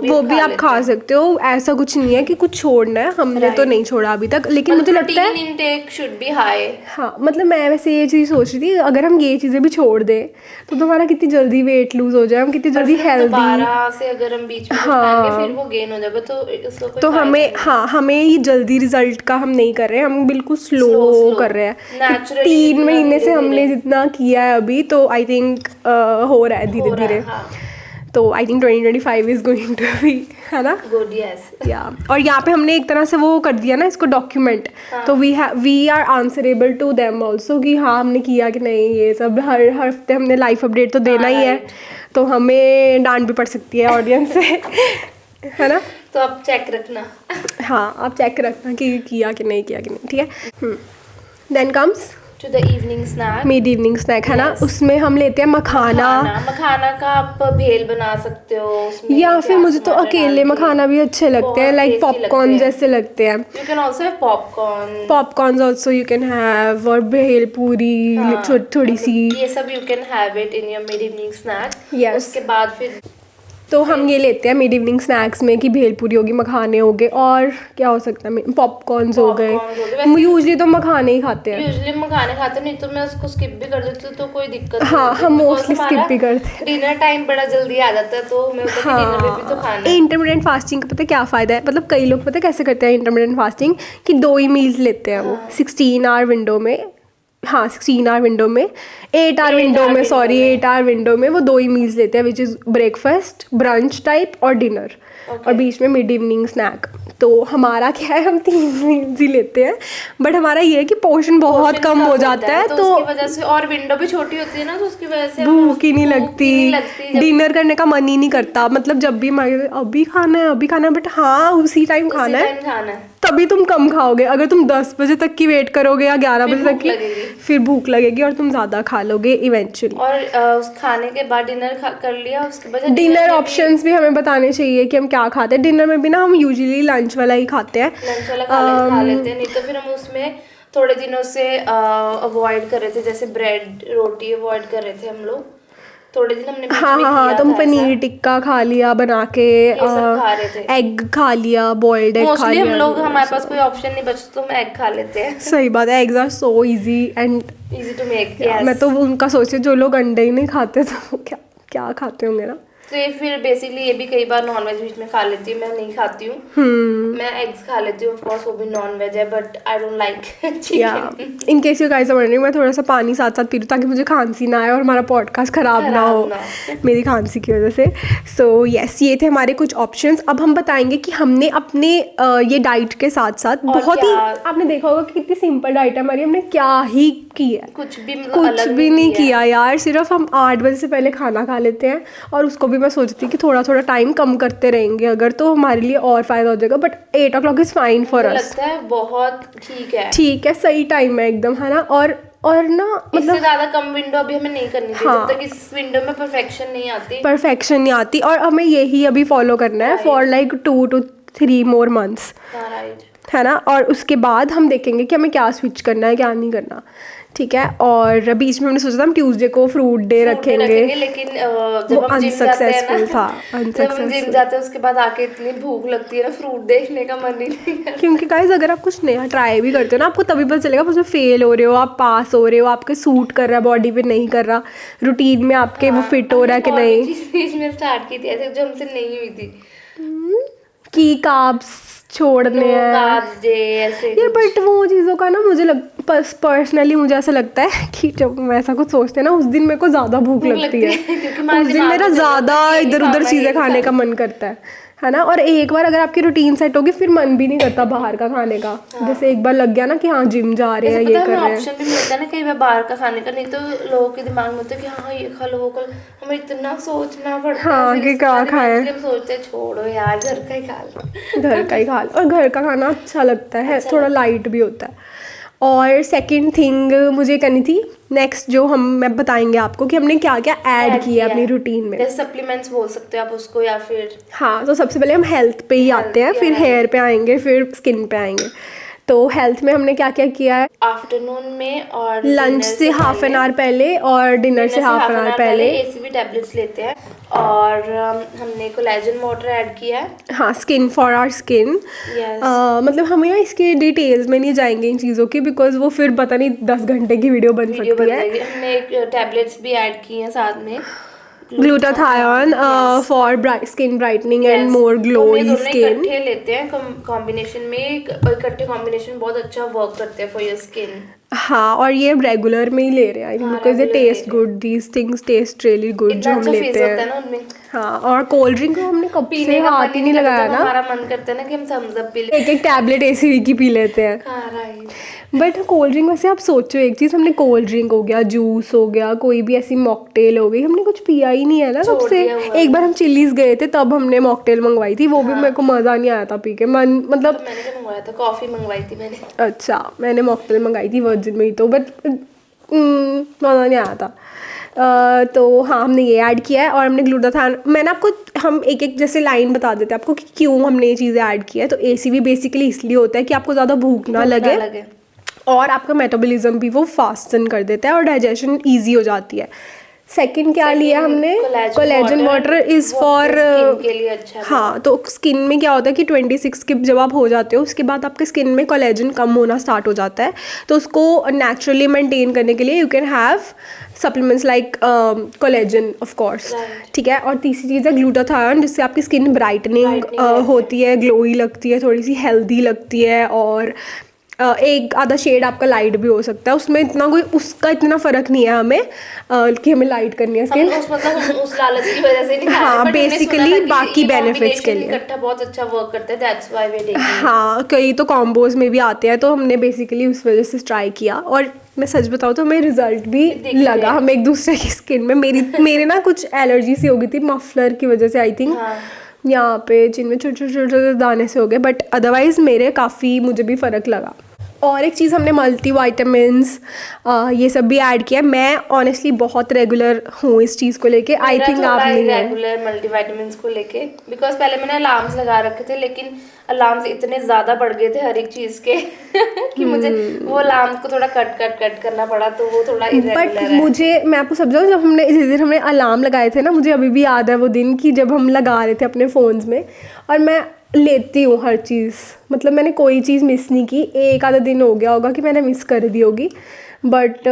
A: वो भी आप खा सकते हो। ऐसा कुछ नहीं है कि कुछ छोड़ना है, हमने तो नहीं छोड़ा अभी तक। लेकिन मुझे लगता है
B: इनटेक शुड बी हाई।
A: हाँ, मतलब मैं वैसे ये चीज़ सोच रही थी, अगर हम ये चीज़ें भी छोड़ दें तो हमारा कितनी जल्दी वेट लूज हो जाए, हम कितनी जल्दी हेल्दी।
B: से अगर हम बीच में फिर वो गेन हो जाएगा, तो
A: हमें ये जल्दी रिजल्ट का हम नहीं कर रहे हैं, हम बिल्कुल स्लो कर रहे हैं। 3 महीने से हमने जितना किया है अभी, तो आई थिंक हो रहा है धीरे धीरे। तो I think 2025 is going to be, है ना,
B: गुड। यस,
A: या और यहाँ पे हमने एक तरह से वो कर दिया ना इसको डॉक्यूमेंट। तो we are answerable to them also कि हाँ हमने किया कि नहीं। ये सब हर हफ्ते हमने लाइफ अपडेट तो देना ही है, तो हमें डांट भी पड़ सकती है ऑडियंस से, है ना।
B: तो आप चेक रखना।
A: हाँ, आप चेक रखना कि किया कि नहीं, ठीक है। Then comes
B: to the evening snack,
A: mid evening snack, है ना। उसमें हम लेते हैं मखाना
B: का आप भेल बना सकते हो उसमें,
A: या फिर मुझे तो अकेले मखाना भी अच्छे लगते हैं, लाइक पॉपकॉर्न जैसे लगते हैं।
B: You can also have
A: popcorn also you can have, और भेल पूरी थोड़ी सी,
B: ये सब you can have it in your mid evening snack.
A: Yes.
B: उसके बाद फिर
A: तो हम ये लेते हैं मिड इवनिंग स्नैक्स में कि भेलपूरी होगी, मखाने हो गए, और क्या हो सकता है, पॉपकॉर्न्स हो गए। यूजुअली तो मखाने ही खाते हैं,
B: नहीं तो मैं उसको स्किप भी कर देती हूँ, तो कोई दिक्कत नहीं।
A: हाँ, हम मोस्टली स्किप भी करते हैं।
B: डिनर टाइम बड़ा जल्दी आ जाता है, तो मैं डिनर में भी तो खाना है।
A: इंटरमिटेंट फास्टिंग का पता है क्या फ़ायदा है, मतलब कई लोग पता है कैसे करते हैं इंटरमिटेंट फास्टिंग, कि 2 ही मील्स लेते हैं वो 16 आवर विंडो में। हाँ, 16 आवर विंडो में, 8 आवर विंडो में, 8 आवर विंडो में वो 2 ही मील्स लेते हैं, which is breakfast, brunch type और डिनर, और बीच में मिड इवनिंग स्नैक। तो हमारा क्या है, हम 3 मील्स ही लेते हैं, बट हमारा ये है कि पोर्शन बहुत कम हो जाता है, तो
B: उसकी वजह से, और विंडो भी छोटी होती है ना, तो उसकी वजह से
A: भूख ही नहीं लगती, डिनर करने का मन ही नहीं करता। मतलब जब भी अभी खाना है, बट हाँ उसी टाइम खाना है, तभी तुम कम खाओगे। अगर तुम 10 बजे तक की वेट करोगे या 11 बजे तक की, फिर भूख लगेगी और तुम ज़्यादा खा लोगे इवेंचुअली।
B: और उस खाने के बाद डिनर कर लिया, उसके बाद
A: डिनर ऑप्शंस भी हमें बताने चाहिए कि हम क्या खाते हैं। डिनर में भी ना हम यूजुअली लंच वाला ही खाते हैं,
B: लंच वाला खा लेते हैं। नहीं तो फिर हम उसमें थोड़े दिनों से अवॉइड कर रहे थे, जैसे ब्रेड रोटी अवॉइड कर रहे थे हम लोग। थोड़े दिन हमने बीच
A: हाँ
B: में
A: हाँ
B: किया
A: हाँ, तुम
B: था
A: पनीर
B: ऐसा।
A: टिक्का खा लिया बना के,
B: ये सब खा रहे थे।
A: एग खा लिया, बॉइल्ड एग खा
B: मोस्टली
A: लिया।
B: हम लोग, हमारे पास कोई ऑप्शन नहीं बचता तो हम एग खा लेते हैं।
A: सही बात है, eggs are so easy and
B: easy to make.
A: मैं तो उनका सोचती हूँ जो लोग अंडे ही नहीं खाते तो वो क्या क्या खाते होंगे ना।
B: तो ये फिर बेसिकली ये भी कई बार नॉनवेज बीच में खा लेती हूँ, मैं नहीं खाती हूँ। मैं एग्स खा लेती हूँ, ऑफ कोर्स वो भी नॉन वेज है, but I don't like chicken.
A: In case you guys are wondering, मैं थोड़ा सा पानी साथ साथ पी लूँ ताकि मुझे खांसी ना आए और हमारा पॉडकास्ट खराब ना हो मेरी खांसी की वजह से। सो यस, ये थे हमारे कुछ ऑप्शंस। अब हम बताएंगे कि हमने अपने ये डाइट के साथ साथ बहुत ही, आपने देखा होगा कि कितनी सिंपल डाइट है हमारी, हमने क्या ही की है,
B: कुछ भी मतलब
A: कुछ
B: अलग
A: भी नहीं किया यार। सिर्फ हम 8 बजे से पहले खाना खा लेते हैं, और उसको भी मैं सोचती कि थोड़ा थोड़ा टाइम कम करते रहेंगे अगर तो हमारे लिए और फायदा हो जाएगा। But 8 o'clock is fine for
B: मुझे
A: अस।
B: लगता है बहुत ठीक है,
A: ठीक है, सही टाइम है एकदम, है ना। और ना
B: इससे
A: मतलब
B: ज्यादा कम विंडो अभी हमें नहीं करनी चाहिए,
A: हाँ,
B: जब तक इस विंडो में परफेक्शन नहीं आती।
A: परफेक्शन नहीं आती, और हमें यही अभी फॉलो करना है for like 2 to 3 more months,
B: right.
A: है ना। और उसके बाद हम देखेंगे कि हमें क्या स्विच करना है क्या नहीं करना, ठीक है। और बीच में हमने सोचा था हम ट्यूसडे को फ्रूट डे रखेंगे,
B: लेकिन
A: वो
B: जब हम जिम जाते हैं
A: अनसक्सेसफुल था,
B: ना, जब हम जिम
A: अनसक्सेसफुल।
B: जाते हैं उसके बाद आके इतनी भूख लगती है ना, फ्रूट देखने का मन ही नहीं करता।
A: क्योंकि गाइस अगर आप कुछ नया ट्राई भी करते हो ना, आपको तभी पता चलेगा आप उसमें फेल हो रहे हो, आप पास हो रहे हो, आपके सूट कर रहा है बॉडी पे नहीं कर रहा, रूटीन में आपके वो फिट हो रहा है कि
B: हमने और
A: नहीं।
B: भी चीज़ बीच में स्टार्ट की थी ऐसे जो हमसे नहीं हुई थी,
A: की कार्ब्स छोड़ने हैं
B: कार्ब्स डे ऐसे
A: यार। बट वो चीज़ों का ना मुझे पर्सनली मुझे ऐसा लगता है कि जब हम ऐसा कुछ सोचते हैं ना, उस दिन मेरे को ज़्यादा भूख लगती है,
B: क्योंकि हमारे
A: उस दिन
B: दिमाग
A: मेरा
B: में चल रहा
A: ज़्यादा
B: है कि ये
A: इधर
B: नहीं
A: उधर
B: खाना,
A: चीज़ें
B: ये नहीं
A: खाने का मन करता है ना। और एक बार अगर आपकी रूटीन सेट होगी फिर मन भी नहीं करता बाहर का खाने का। जैसे एक बार लग गया ना कि हाँ जिम जा रहे हैं,
B: ऐसे
A: ये
B: पता
A: कर
B: है
A: रहे हैं।
B: ऑप्शन भी मिलता है ना कई बार बाहर का खाने का, नहीं तो लोगों के दिमाग में होता है कि हाँ ये खा लो वो खा लो, हमें इतना सोचना पड़ता है।
A: हाँ,
B: फिर
A: कि
B: इसके
A: क्या
B: बाद
A: खाएं।
B: eventually हम सोचते हैं छोड़ो यार घर का ही खा लो।
A: घर का ही खा लो, और घर का खाना अच्छा लगता है, थोड़ा लाइट भी होता है। और सेकंड थिंग मुझे करनी थी नेक्स्ट, जो मैं बताएंगे आपको कि हमने क्या क्या ऐड किया अपनी रूटीन में।
B: जैसे सप्लीमेंट्स बोल सकते हो आप उसको, या फिर
A: हाँ, तो सबसे पहले हम हेल्थ पे ही आते हैं, फिर हेयर पे आएंगे, फिर स्किन पे आएंगे। तो हेल्थ में हमने क्या क्या किया है,
B: आफ्टरनून में और
A: लंच से हाफ एन आवर पहले और डिनर से हाफ एन आवर पहले
B: एसीबी टैबलेट्स लेते हैं, और हमने कोलेजन वाटर ऐड किया है।
A: हाँ, स्किन फॉर आवर स्किन। मतलब हम यहाँ इसकी डिटेल्स में नहीं जाएंगे इन चीज़ों की, बिकॉज वो फिर पता नहीं 10 घंटे की वीडियो बन सकती है।
B: हमने एक टैबलेट्स भी ऐड की हैं साथ में,
A: glutathione for skin brightening and more glowy skin.
B: इकट्ठे लेते हैं कॉम्बिनेशन में, इकट्ठे कॉम्बिनेशन बहुत अच्छा वर्क करते हैं फॉर योर स्किन।
A: हाँ, और ये रेगुलर में ही ले रहे हैं बिकॉज ये taste good, these things test really good जो हम लेते हैं। हाँ, और कोल्ड ड्रिंक को हमने कब से हाथ ही नहीं लगाया ना,
B: हमारा मन करता है ना कि हम थम्स अप पी लें,
A: एक एक टैबलेट एसीवी की पी लेते हैं।
B: हाँ राइट।
A: बट कोल्ड ड्रिंक वैसे आप सोचो एक चीज़, हमने कोल्ड ड्रिंक हो गया, जूस हो गया, कोई भी ऐसी मॉकटेल हो गई, हमने कुछ पिया ही नहीं है ना कब से। एक बार हम चिल्लीज गए थे तब हमने मॉकटेल मंगवाई थी, वो भी मेरे को मज़ा नहीं आया था पी के। मतलब
B: मैंने क्या मंगवाया था, कॉफ़ी मंगवाई थी मैंने।
A: अच्छा, मैंने मॉकटेल मंगाई थी वर्जिन में ही तो, बट मज़ा नहीं आया था। तो हाँ, हमने ये ऐड किया है, और हमने ग्लूटाथायोन, मैंने आपको हम एक एक जैसे लाइन बता देते हैं आपको कि क्यों हमने ये चीज़ें ऐड किया है। तो एसीवी बेसिकली इसलिए होता है कि आपको ज़्यादा भूख ना लगे, और आपका मेटाबॉलिज्म भी वो फास्टन कर देता है और डाइजेशन ईजी हो जाती है। सेकंड क्या लिया हमने, कोलेजन वाटर इज़ फॉर
B: के लिए अच्छा है।
A: हाँ, तो स्किन में क्या होता है कि 26 के जब आप हो जाते हो उसके बाद आपके स्किन में कोलेजन कम होना स्टार्ट हो जाता है, तो उसको नेचुरली मेंटेन करने के लिए you can have supplements like collagen of course, ठीक है। और तीसरी चीज़ है ग्लूटाथायोन, जिससे आपकी स्किन ब्राइटनिंग होती है, ग्लोई लगती है, थोड़ी सी हेल्दी लगती है, और एक आधा शेड आपका लाइट भी हो सकता है। उसमें इतना कोई उसका इतना फ़र्क नहीं है हमें कि हमें लाइट करनी है स्किन,
B: हम उस लालच की वजह से नहीं खा रहे,
A: हाँ,
B: but हमने
A: बेसिकली
B: सुना था कि
A: बाकी
B: ये
A: बेनिफिट्स के
B: combination
A: लिए
B: इकट्ठा बहुत अच्छा वर्क करता है, दैट्स व्हाई वी टेकिंग।
A: हाँ, कई तो कॉम्बोज में भी आते हैं, तो हमने बेसिकली उस वजह से ट्राई किया, और मैं सच बताऊँ तो हमें रिजल्ट भी लगा। हम एक दूसरे की स्किन में, मेरे ना कुछ एलर्जी सी हो गई थी मफलर की वजह से, आई थिंक यहाँ पे जिनमें छोटे छोटे दाने से हो गए, बट अदरवाइज मेरे काफ़ी मुझे भी फ़र्क लगा। और एक चीज़ हमने मल्टी वाइटामिन्स ये सब भी ऐड किया। मैं ऑनेस्टली बहुत रेगुलर हूँ इस चीज़ को लेके। आई थिंक आप नहीं है
B: रेगुलर मल्टीविटामिन्स को लेके, बिकॉज पहले मैंने अलार्म्स लगा रखे थे, लेकिन अलार्म्स इतने ज़्यादा बढ़ गए थे हर एक चीज़ के कि मुझे वो अलार्म को थोड़ा कट करना पड़ा, तो वो थोड़ा इरेगुलर है।
A: मुझे, मैं आपको समझाऊँ, जब हमने इस दिन हमने अलार्म लगाए थे ना, मुझे अभी भी याद है वो दिन कि जब हम लगा रहे थे अपने फ़ोन्स में, और मैं लेती हूँ हर चीज़, मतलब मैंने कोई चीज़ मिस नहीं की। एक आधा दिन हो गया होगा कि मैंने मिस कर दी होगी, बट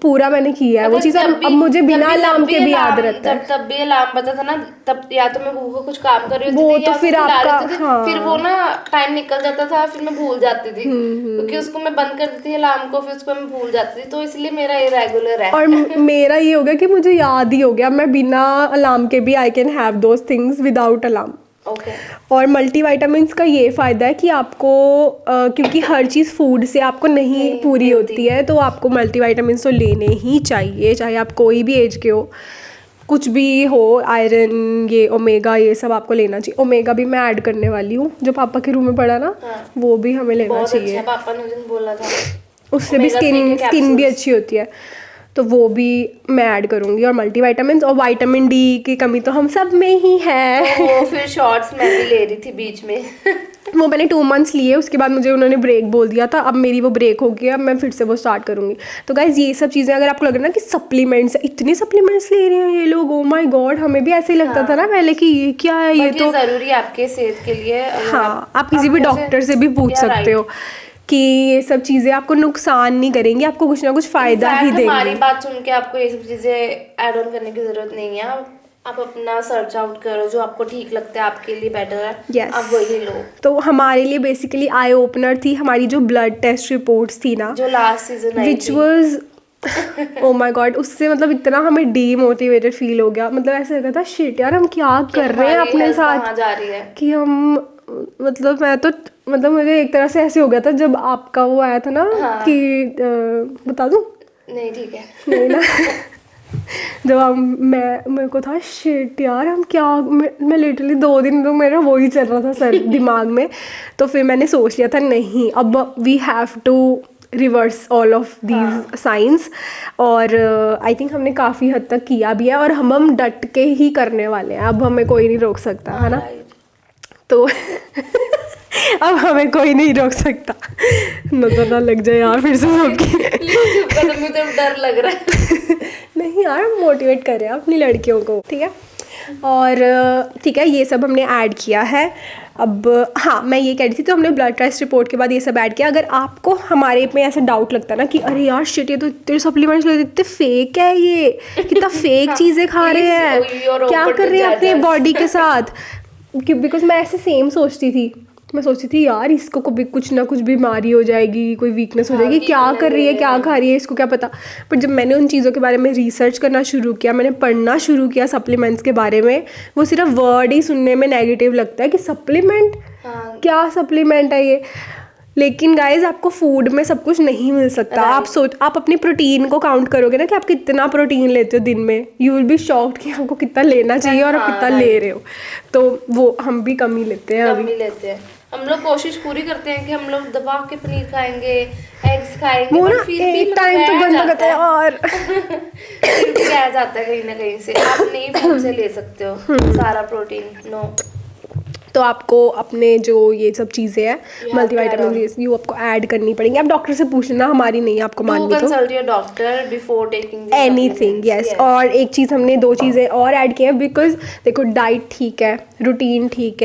A: पूरा मैंने किया है वो चीज़। अब मुझे बिना अलार्म के भी याद रहता है।
B: तब भी अलार्म बजा था ना, तब या तो मैं को कुछ काम कर रही होती
A: वो
B: थी,
A: तो
B: या
A: फिर आपका
B: फिर वो ना टाइम निकल जाता था, फिर मैं भूल जाती थी, क्योंकि उसको मैं बंद कर देती थी अलार्म को, फिर उसको मैं भूल जाती थी, तो इसलिए मेरा इरेगुलर है।
A: और मेरा ये हो गया कि मुझे याद ही हो गया, मैं बिना अलार्म के भी I can have those things without alarm.
B: Okay.
A: और मल्टीविटामिन्स का ये फ़ायदा है कि आपको क्योंकि हर चीज़ फूड से आपको नहीं पूरी होती है, तो आपको मल्टीविटामिन्स तो लेने ही चाहिए, चाहे आप कोई भी एज के हो, कुछ भी हो। आयरन, ये ओमेगा, ये सब आपको लेना चाहिए। ओमेगा भी मैं ऐड करने वाली हूँ, जो पापा के रूम में पड़ा ना, वो भी हमें लेना चाहिए।
B: अच्छा, पापा ने उस दिन बोला था,
A: उससे भी स्किन भी अच्छी होती है, तो वो भी मैं ऐड करूँगी। और मल्टीविटामिन्स और विटामिन डी की कमी तो हम सब में ही है।
B: वो फिर शॉर्ट्स मैं भी ले रही थी बीच में
A: वो मैंने 2 मंथ्स लिए, उसके बाद मुझे उन्होंने ब्रेक बोल दिया था, अब मेरी वो ब्रेक हो गया, अब मैं फिर से वो स्टार्ट करूँगी। तो गाइज ये सब चीज़ें, अगर आपको लग रहा है ना कि सप्लीमेंट्स, इतने सप्लीमेंट्स ले रहे हैं ये लोग, ओ माय गॉड, हमें भी ऐसे ही लगता था ना पहले कि ये क्या है, ये तो
B: ज़रूरी है आपके सेहत के लिए।
A: हाँ, आप किसी भी डॉक्टर से भी पूछ सकते हो कि ये सब चीज़ें आपको नुकसान नहीं करेंगी, आपको कुछ ना कुछ फ़ायदा ही देंगी।
B: हमारी बात सुन के आपको ये सब चीज़ें ऐड ऑन करने की ज़रूरत नहीं है। आप अपना सर्च आउट करो, जो आपको ठीक लगता है, आपके लिए बेटर है,
A: yes.
B: आप वही लो।
A: तो हमारे लिए बेसिकली आई ओपनर थी हमारी जो ब्लड टेस्ट रिपोर्ट्स थी ना,
B: जो last season I
A: which was oh my God, उससे मतलब इतना हमें डीमोटिवेटेड फील हो गया। मतलब ऐसे लगा था शिट यार, हम क्या कर रहे हैं अपने साथ,
B: जा रही है
A: कि हम, मतलब मैं तो, मतलब मुझे एक तरह से ऐसे हो गया था जब आपका वो आया था ना, कि बता दूं?
B: नहीं ठीक है,
A: नहीं ना जब मेरे को था शिट यार, हम क्या, मैं लिटरली 2 दिन तो मेरा वही चल रहा था सर दिमाग में। तो फिर मैंने सोच लिया था नहीं, अब we have to reverse all of these signs. और आई थिंक हमने काफ़ी हद तक किया भी है, और हम डट के ही करने वाले हैं। अब हमें कोई नहीं रोक सकता, है ना? तो अब हमें कोई नहीं रोक सकता। नजर ना लग जाए यार फिर से सबकी।
B: मुझे डर लग रहा है।
A: नहीं यार, हम मोटिवेट कर रहे हैं अपनी लड़कियों को, ठीक है? और ठीक है, ये सब हमने ऐड किया है। अब हाँ, मैं ये कह रही थी, तो हमने ब्लड टेस्ट रिपोर्ट के बाद ये सब ऐड किया। अगर आपको हमारे में ऐसा डाउट लगता है ना कि अरे यार शिट, ये तो इतने सप्लीमेंट्स लेते, इतने फेक है, ये कितना फेक चीज़ें खा रहे हैं, क्या कर रहे हैं अपने बॉडी के साथ, बिकॉज मैं ऐसे सेम सोचती थी। मैं सोचती थी यार, इसको कभी कुछ ना कुछ बीमारी हो जाएगी, कोई वीकनेस हो जाएगी, क्या कर रही है, क्या खा रही है, इसको क्या पता। पर जब मैंने उन चीज़ों के बारे में रिसर्च करना शुरू किया, मैंने पढ़ना शुरू किया सप्लीमेंट्स के बारे में, वो सिर्फ वर्ड ही सुनने में नेगेटिव लगता है कि सप्लीमेंट, क्या सप्लीमेंट है ये। लेकिन गाइज, आपको फूड में सब कुछ नहीं मिल सकता। आप अपनी प्रोटीन को काउंट करोगे ना कि आप कितना प्रोटीन लेते हो दिन में, यू विल बी शॉक्ड कि आपको कितना लेना चाहिए और आप कितना ले रहे हो। तो वो हम भी कम ही लेते हैं,
B: कम ही लेते हैं। हम लोग कोशिश पूरी करते हैं कि हम लोग दबा के पनीर खाएंगे, एग्स खाएंगे,
A: वो ना एक टाइम तो बंद करते हैं और
B: रह जाता है कहीं ना कहीं से। आप नहीं फूड से ले सकते हो सारा प्रोटीन, नो।
A: तो आपको अपने जो ये सब चीज़ें हैं मल्टीविटामिन, ये आपको ऐड करनी पड़ेंगी। आप डॉक्टर से पूछना, हमारी नहीं आपको माननी तो।
B: Consult your doctor before taking
A: anything, yes. और एक चीज़ हमने 2 चीज़ें और ऐड की हैं, बिकॉज देखो डाइट ठीक है, रूटीन ठीक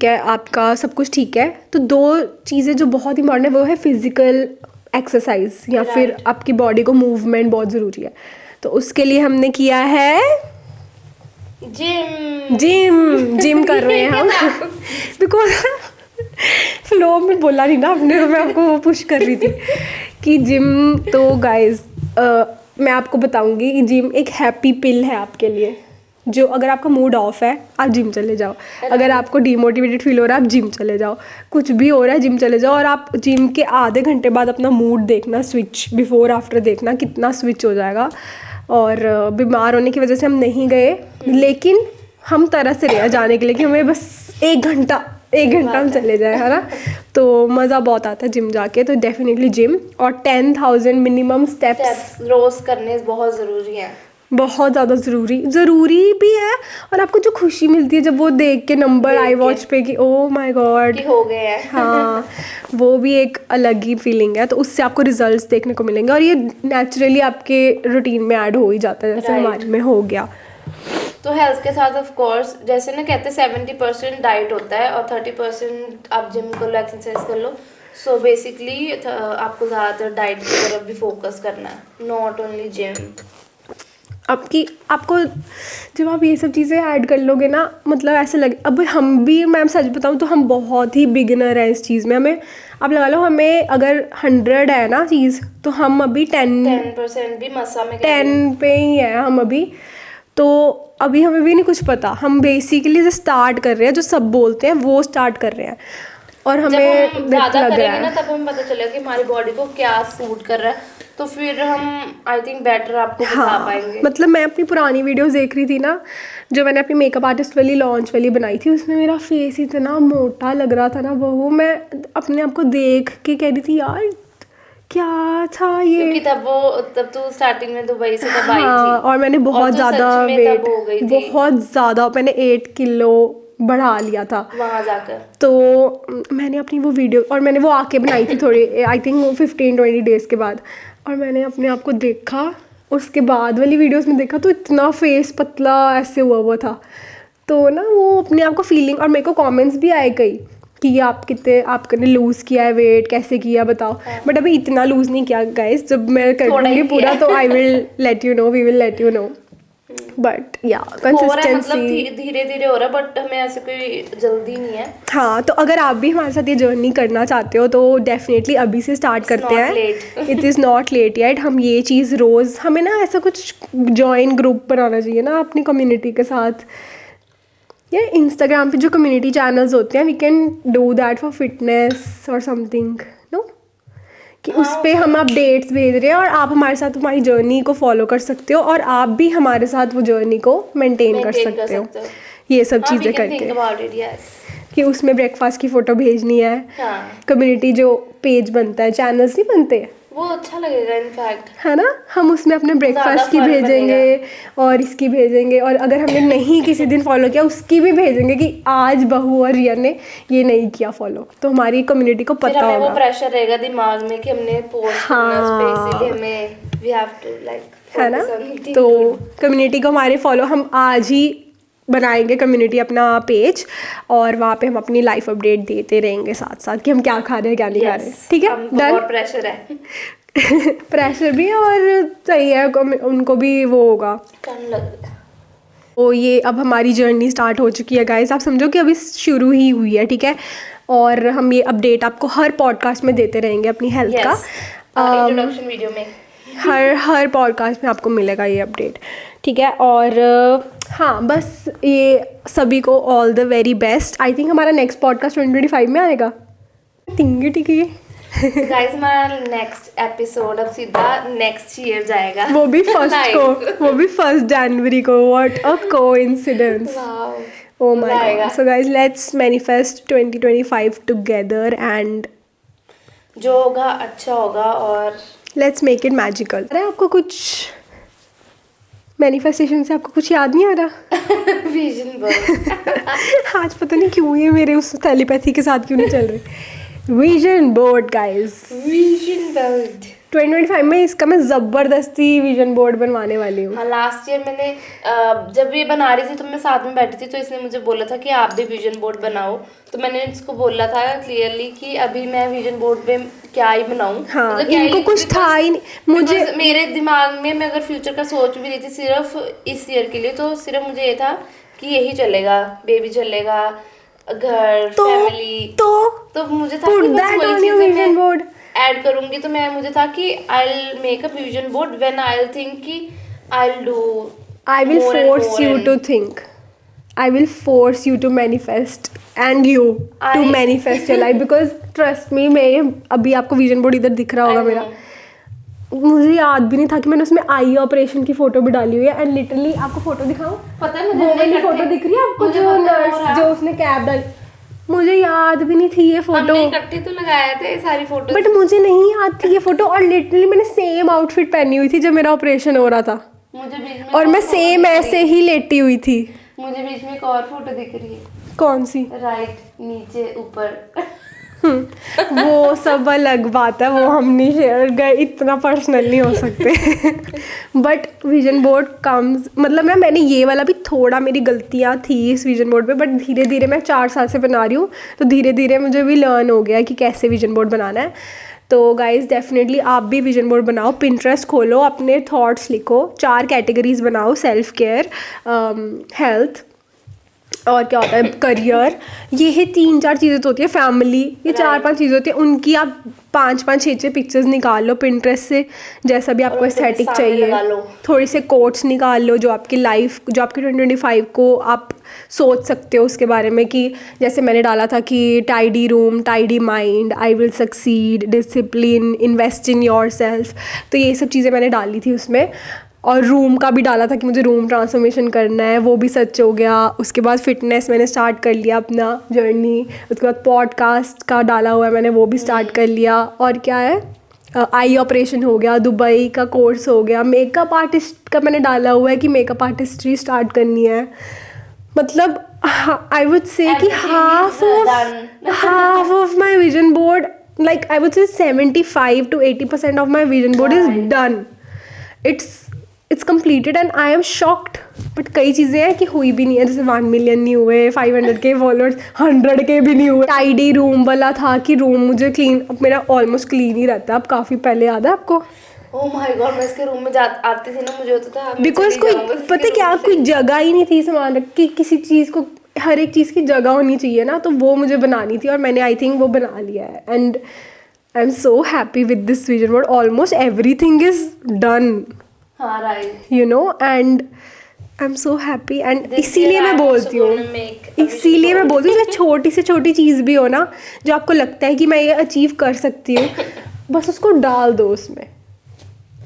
A: है, आपका सब कुछ ठीक है, तो 2 चीज़ें जो बहुत इंपॉर्टेंट है वो है फिजिकल एक्सरसाइज, या फिर आपकी बॉडी को मूवमेंट बहुत ज़रूरी है। तो उसके लिए हमने किया है जिम कर रहे हैं हम। बिकॉज फ्लो में बोला नहीं ना आपने, मैं आपको वो पुश कर रही थी कि जिम। तो गाइज मैं आपको बताऊंगी कि जिम एक हैप्पी पिल है आपके लिए, जो अगर आपका मूड ऑफ है आप जिम चले जाओ, अगर आपको डीमोटिवेटेड फील हो रहा है आप जिम चले जाओ, कुछ भी हो रहा है जिम चले जाओ। और आप जिम के आधे घंटे बाद अपना मूड देखना, स्विच बिफोर आफ्टर देखना कितना स्विच हो जाएगा। और बीमार होने की वजह से हम नहीं गए, लेकिन हम तरस रहे हैं जाने के लिए कि हमें बस 1 घंटा 1 घंटा हम चले जाए, है ना। तो मज़ा बहुत आता है जिम जाके, तो डेफिनेटली जिम। और 10,000 मिनिमम स्टेप्स
B: रोज करने बहुत ज़रूरी है,
A: बहुत ज़्यादा ज़रूरी भी है। और आपको जो खुशी मिलती है जब वो देख के नंबर आई वॉच पे कि ओह माय गॉड
B: कि हो गए हैं।
A: हाँ, वो भी एक अलग ही फीलिंग है। तो उससे आपको रिजल्ट्स देखने को मिलेंगे और ये नेचुरली आपके रूटीन में ऐड हो ही जाता है, जैसे हमारे में हो गया।
B: तो हेल्थ के साथ ऑफ कोर्स जैसे ना कहते हैं 70% डाइट होता है और 30% आप जिम कर लो, एक्सरसाइज कर लो। सो बेसिकली आपको ज़्यादातर डाइट की तरफ भी फोकस करना है, नॉट ओनली जिम।
A: आपको जब आप ये सब चीज़ें ऐड कर लोगे ना, मतलब ऐसे लगे, अब हम भी, मैं सच बताऊँ तो हम बहुत ही बिगिनर हैं इस चीज़ में। हमें आप लगा लो, हमें अगर 100 है ना चीज़, तो हम अभी
B: 10% भी मसा में
A: 10 पे ही है हम अभी। तो अभी हमें भी नहीं कुछ पता, हम बेसिकली जो स्टार्ट कर रहे हैं, जो सब बोलते हैं वो स्टार्ट कर रहे हैं। और हमें
B: ज़्यादा
A: लग रहा
B: करेंगे ना
A: है,
B: तब हमें पता चलेगा कि हमारी बॉडी को क्या सूट कर रहा है, तो फिर हम आई थिंक बेटर आपको बता पाएंगे।
A: मतलब मैं अपनी पुरानी वीडियोस देख रही थी ना, जो मैंने अपनी मेकअप आर्टिस्ट वाली लॉन्च वाली बनाई थी, उसमें मेरा फेस इतना मोटा लग रहा था ना, वो मैं अपने आप को देख के कह रही थी यार क्या था ये,
B: क्योंकि तब तो स्टार्टिंग में दुबई से तब आई
A: हाँ।
B: थी
A: और मैंने बहुत ज़्यादा वेट,
B: हो गई थी
A: बहुत ज़्यादा, मैंने 8 किलो बढ़ा लिया था
B: वहाँ जाकर।
A: तो मैंने अपनी वो वीडियो, और मैंने वो आके बनाई थी थोड़ी, आई थिंक 15-20 डेज़ के बाद। और मैंने अपने आप को देखा, उसके बाद वाली वीडियोस में देखा तो इतना फेस पतला ऐसे हुआ था। तो ना वो अपने आप को फीलिंग, और मेरे को कमेंट्स भी आए कई कि आपने लूज़ किया है वेट, कैसे किया बताओ। बट अभी इतना लूज़ नहीं किया गाइस, जब मैं कर दूँगी पूरा तो I will let you know, we will let you know. But yeah consistency
B: धीरे धीरे हो रहा है, बट हमें ऐसे कोई जल्दी नहीं है।
A: हाँ, तो अगर आप भी हमारे साथ ये जर्नी करना चाहते हो तो डेफिनेटली अभी से स्टार्ट करते हैं। It is not let yet. हम ये चीज़ रोज़, हमें ना ऐसा कुछ जॉइन ग्रुप बनाना चाहिए ना अपनी कम्युनिटी के साथ, या इंस्टाग्राम पे जो कम्युनिटी चैनल्स होते हैं, we can do that for fitness और समथिंग, नो, कि उस पर हम अपडेट्स भेज रहे हैं और आप हमारे साथ हमारी जर्नी को फॉलो कर सकते हो और आप भी हमारे साथ वो जर्नी को मेंटेन कर सकते हो ये सब चीज़ें करके। कि उसमें ब्रेकफास्ट की फ़ोटो भेजनी है, कम्युनिटी जो पेज बनता है, चैनल्स नहीं बनते,
B: वो अच्छा लगेगा इनफैक्ट,
A: है ना। हम उसमें अपने ब्रेकफास्ट की भेजेंगे और इसकी भेजेंगे, और अगर हमने नहीं किसी दिन फॉलो किया उसकी भी भेजेंगे कि आज बहू और रिया ने ये नहीं किया फॉलो, तो हमारी कम्युनिटी को पता होगा।
B: वो प्रेशर रहेगा दिमाग में कि हमने पोस्ट करना है, इसलिए हमें वी हैव टू लाइक,
A: है ना। तो कम्युनिटी को हमारे फॉलो, हम आज ही बनाएंगे कम्युनिटी अपना पेज, और वहाँ पे हम अपनी लाइफ अपडेट देते रहेंगे साथ साथ कि हम क्या खा रहे हैं क्या नहीं खा रहे। ठीक है, डन।
B: प्रेशर है
A: प्रेशर भी, और सही है, उनको भी वो होगा। तो ये अब हमारी जर्नी स्टार्ट हो चुकी है गाइस, आप समझो कि अभी शुरू ही हुई है, ठीक है। और हम ये अपडेट आपको हर पॉडकास्ट में देते रहेंगे अपनी हेल्थ का,
B: इंट्रोडक्शन वीडियो में
A: हर पॉडकास्ट में आपको मिलेगा ये अपडेट, ठीक है। और हाँ, बस ये सभी को all the very best. I think हमारा नेक्स्ट पॉडकास्ट 2025 में आएगा, ठीक है
B: गाइस। हमारा नेक्स्ट एपिसोड अब सीधा नेक्स्ट ईयर जाएगा,
A: वो भी फर्स्ट जनवरी को। What a coincidence, oh my God. So guys, let's manifest 2025 together, and
B: जो होगा अच्छा होगा, और
A: लेट्स मेक इट मैजिकल। अरे आपको कुछ मैनिफेस्टेशन से आपको कुछ याद नहीं आ रहा?
B: विजन बोर्ड
A: आज पता नहीं क्यों ये मेरे उस टेलीपैथी के साथ क्यों नहीं चल रही। Vision board guys,
B: vision board
A: 2025 में इसका मैं ज़बरदस्ती विजन बोर्ड बनवाने वाली हूँ।
B: हाँ, लास्ट ईयर मैंने जब ये बना रही थी तो मैं साथ में बैठी थी, तो इसने मुझे बोला था कि आप भी विजन बोर्ड बनाओ, तो मैंने इसको बोला था क्लियरली कि अभी मैं विजन बोर्ड पे क्या ही बनाऊँ।
A: हाँ, मतलब इनको कुछ था ही नहीं। मुझे
B: मेरे दिमाग में, मैं अगर फ्यूचर का सोच भी रही थी सिर्फ इस ईयर के लिए, तो सिर्फ मुझे ये था कि यही चलेगा, बेबी चलेगा, घर, फैमिली, तो मुझे था कि बस वही चीजें मैं ऐड करूंगी। तो मुझे था कि I will make a vision board when I will think कि I will do,
A: I will force you to think, I will force you to manifest and you to manifest your life, because trust me, मैं अभी आपको vision board इधर दिख रहा होगा मेरा, मुझे याद भी नहीं था कि मैंने उसमें आई ऑपरेशन की फोटो भी डाली हुई है। एंड लिटरली आपको फोटो दिखाऊं,
B: पता है
A: वो वाली फोटो दिख रही है आपको, जो नर्स जो उसने कैप डाली, मुझे याद भी नहीं थी ये फोटो,
B: हमने इकट्ठे तो लगाए थे सारी फोटो,
A: बट मुझे नहीं याद थी ये फोटो। और लिटरली मैंने सेम आउटफिट पहनी हुई थी जब मेरा ऑपरेशन हो रहा था,
B: मुझे बीच में
A: और मैं सेम ऐसे ही लेटी हुई थी।
B: मुझे बीच में एक और फोटो दिख रही है,
A: कौन सी?
B: राइट नीचे ऊपर।
A: वो सब अलग बात है, वो हम नहीं शेयर गए, इतना पर्सनल नहीं हो सकते। बट विजन बोर्ड कम्स, मतलब मैंने ये वाला भी थोड़ा, मेरी गलतियाँ थी इस विजन बोर्ड पे, बट धीरे धीरे मैं 4 साल से बना रही हूँ, तो धीरे धीरे मुझे भी लर्न हो गया कि कैसे विजन बोर्ड बनाना है। तो गाइज डेफिनेटली आप भी विजन बोर्ड बनाओ, पिंटरेस्ट खोलो, अपने थॉट्स लिखो, 4 कैटेगरीज बनाओ, सेल्फ केयर, हेल्थ, और क्या होता है, करियर, ये 3-4 चीज़ें तो होती है, फैमिली, ये 4-5 चीज़ें होती है, उनकी आप 5-5, 6-6 पिक्चर्स निकाल लो पिंटरेस्ट से, जैसा भी आपको एस्थेटिक चाहिए। थोड़ी से कोट्स निकाल लो जो आपकी लाइफ, जो आपकी 2025 को आप सोच सकते हो उसके बारे में, कि जैसे मैंने डाला था कि tidy room, tidy mind, I will succeed, discipline, invest in your self. तो ये सब चीज़ें मैंने डाली थी उसमें। और रूम का भी डाला था कि मुझे रूम ट्रांसफॉर्मेशन करना है, वो भी सच हो गया। उसके बाद फिटनेस मैंने स्टार्ट कर लिया अपना जर्नी। उसके बाद पॉडकास्ट का डाला हुआ है मैंने, वो भी स्टार्ट कर लिया। और क्या है, आई ऑपरेशन हो गया, दुबई का कोर्स हो गया, मेकअप आर्टिस्ट का मैंने डाला हुआ है कि मेकअप आर्टिस्ट्री स्टार्ट करनी है। मतलब आई वुड से कि half of my vision board, like I would say 75 to 80% of my vision board is done, it's completed and I am shocked। But कई चीज़ें हैं कि हुई भी नहीं है, जैसे 1 million नहीं हुए, 500K फॉलोअर्स, 100K भी नहीं हुए। टाइडी रूम वाला था कि रूम मुझे क्लीन, अब मेरा ऑलमोस्ट क्लीन ही रहता है अब, काफ़ी पहले याद है आपको?
B: ओह माय गॉड, मैं इसके रूम में आती थी ना, मुझे होता था
A: बिकॉज कोई, पता क्या, कोई जगह ही नहीं थी सामान रख की, किसी चीज़ को, हर एक चीज़ की जगह होनी चाहिए ना, तो वो मुझे बनानी थी और मैंने आई थिंक वो बना लिया है। And I am so happy with this vision board, almost everything is done,
B: हाँ right,
A: you know, and I'm so happy। and इसीलिए मैं बोलती हूँ, इसीलिए मैं बोलती हूँ, छोटी से छोटी चीज़ भी हो ना, जो आपको लगता है कि मैं ये अचीव कर सकती हूँ, बस उसको डाल दो उसमें।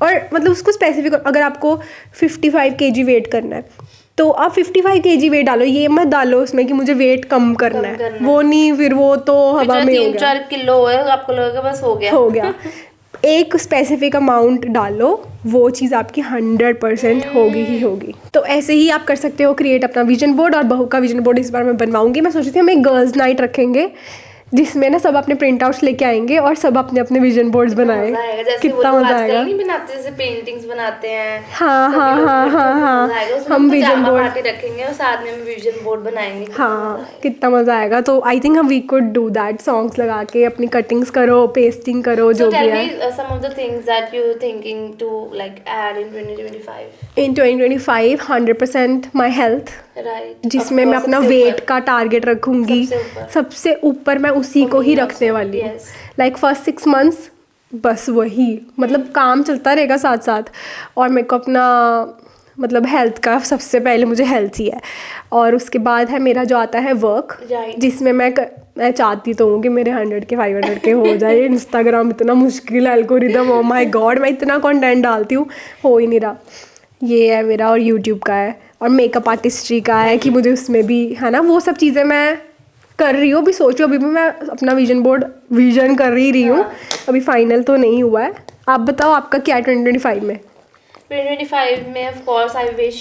A: और मतलब उसको स्पेसिफिक, अगर आपको 55 kg वेट करना है तो आप 55 kg वेट डालो, ये मत डालो उसमें कि मुझे वेट कम करना है, वो नहीं, फिर वो तो हवा में हो गया।
B: 3-4 किलो है, आपको लगेगा बस हो गया।
A: एक स्पेसिफिक अमाउंट डालो, वो चीज़ आपकी 100% होगी ही होगी। तो ऐसे ही आप कर सकते हो क्रिएट अपना विजन बोर्ड। और बहू का विजन बोर्ड इस बार मैं बनवाऊंगी। मैं सोच रही थी हम एक गर्ल्स नाइट रखेंगे, जिसमें ना सब अपने प्रिंट आउट्स लेके आएंगे और सब अपने अपने विजन बोर्ड्स बनाए। कितना मजा आएगा,
B: नहीं बनाते जैसे पेंटिंग्स बनाते हैं।
A: हाँ हम विजन बोर्ड
B: पार्टी रखेंगे और साथ में हम विजन बोर्ड बनाएंगे।
A: हाँ कितना मजा आएगा। तो आई थिंक हम we could do that, songs लगा के अपनी कटिंग्स करो, पेस्टिंग करो, जो भी है।
B: Some of the things that you thinking to like add in 2025।
A: In 2025 100% my health,
B: right,
A: जिसमें मैं अपना वेट का टारगेट रखूंगी सबसे ऊपर, मैं उसी को ही रखने वाली हूँ। लाइक फर्स्ट 6 months बस वही, मतलब काम चलता रहेगा साथ साथ। और मेरे को अपना मतलब हेल्थ का, सबसे पहले मुझे हेल्थ ही है, और उसके बाद है मेरा जो आता है वर्क, जिसमें मैं चाहती तो हूँ कि मेरे 100K 500K हो जाए। इंस्टाग्राम इतना मुश्किल है, एल्गोरिदम, ओ माय गॉड, मैं इतना कंटेंट डालती हूँ, हो ही नहीं रहा। ये है मेरा, और यूट्यूब का है, और मेकअप आर्टिस्ट्री का है कि मुझे उसमें भी है ना, वो सब चीज़ें मैं कर रही हूँ। अभी सोचो, अभी भी मैं अपना विजन बोर्ड विजन कर ही रही हूँ, अभी फाइनल तो नहीं हुआ है। आप बताओ आपका क्या है 2025 में?
B: 2025 में of course I wish,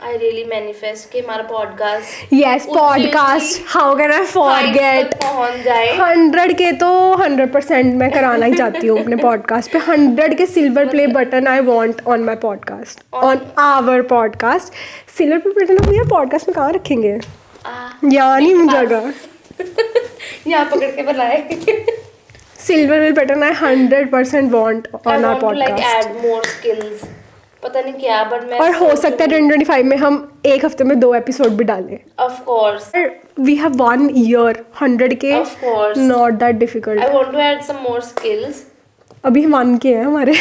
B: I really manifest कि हमारा podcast,
A: yes podcast, how can I forget,
B: पहुंच जाए
A: 100K तो 100% मैं कराना ही चाहती हूँ अपने पॉडकास्ट पे। 100K silver play button I want on my podcast, on our podcast. Silver play button हम यार पॉडकास्ट में कहाँ रखेंगे, यहाँ नहीं जगह,
B: यहाँ पकड़ के बनाए।
A: Silver play button I 100% want on our podcast.
B: Like add more skills, पता नहीं क्या, बट मैं,
A: और हो सकता है 2025 में हम एक हफ्ते में 2 एपिसोड भी डालें।
B: Of course
A: we have 1 year 100K,
B: of course
A: not that difficult.
B: I want to add some more skills.
A: अभी 1K है हमारे।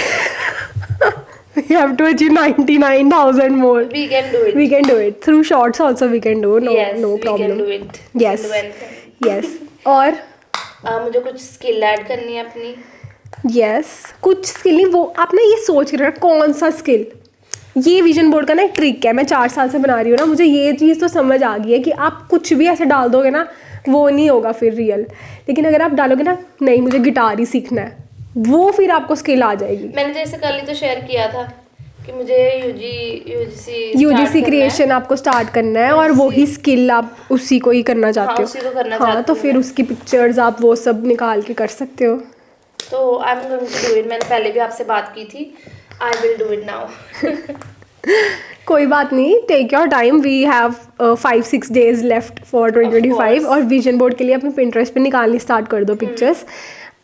A: We have to achieve 99,000 more.
B: We can do it.
A: We can do it through shorts also. We can do no
B: Yes,
A: no
B: we
A: problem.
B: can do it.
A: Yes.
B: Do anything.
A: Yes. और
B: मुझे कुछ skill add करनी है अपनी।
A: yes, कुछ skill नहीं, वो आप ना ये सोच रहे हो कौन सा स्किल, ये विजन बोर्ड का ना एक ट्रिक है, मैं 4 साल से बना रही हूँ ना, मुझे ये चीज़ तो समझ आ गई है कि आप कुछ भी ऐसे डाल दोगे ना वो नहीं होगा फिर रियल। लेकिन अगर आप डालोगे ना नहीं मुझे गिटार ही सीखना है, वो फिर आपको स्किल आ जाएगी।
B: मैंने जैसे कल ही तो शेयर किया था कि मुझे
A: यूजीसी क्रिएशन आपको स्टार्ट करना है और वही स्किल आप उसी को ही करना चाहते हो।
B: उसी को करना
A: हाँ
B: चाहती
A: तो
B: हूँ
A: फिर
B: मैं।
A: उसकी पिक्चर्स आप वो सब निकाल के कर सकते हो।
B: तो I am going to do it. मैंने पहले भी आपसे बात की थी, I will do it now.
A: कोई बात नहीं, take your time, we have 5-6 days left for 2025। और विजन बोर्ड के लिए अपने पिंटरेस्ट पे निकालनी स्टार्ट कर दो पिक्चर्स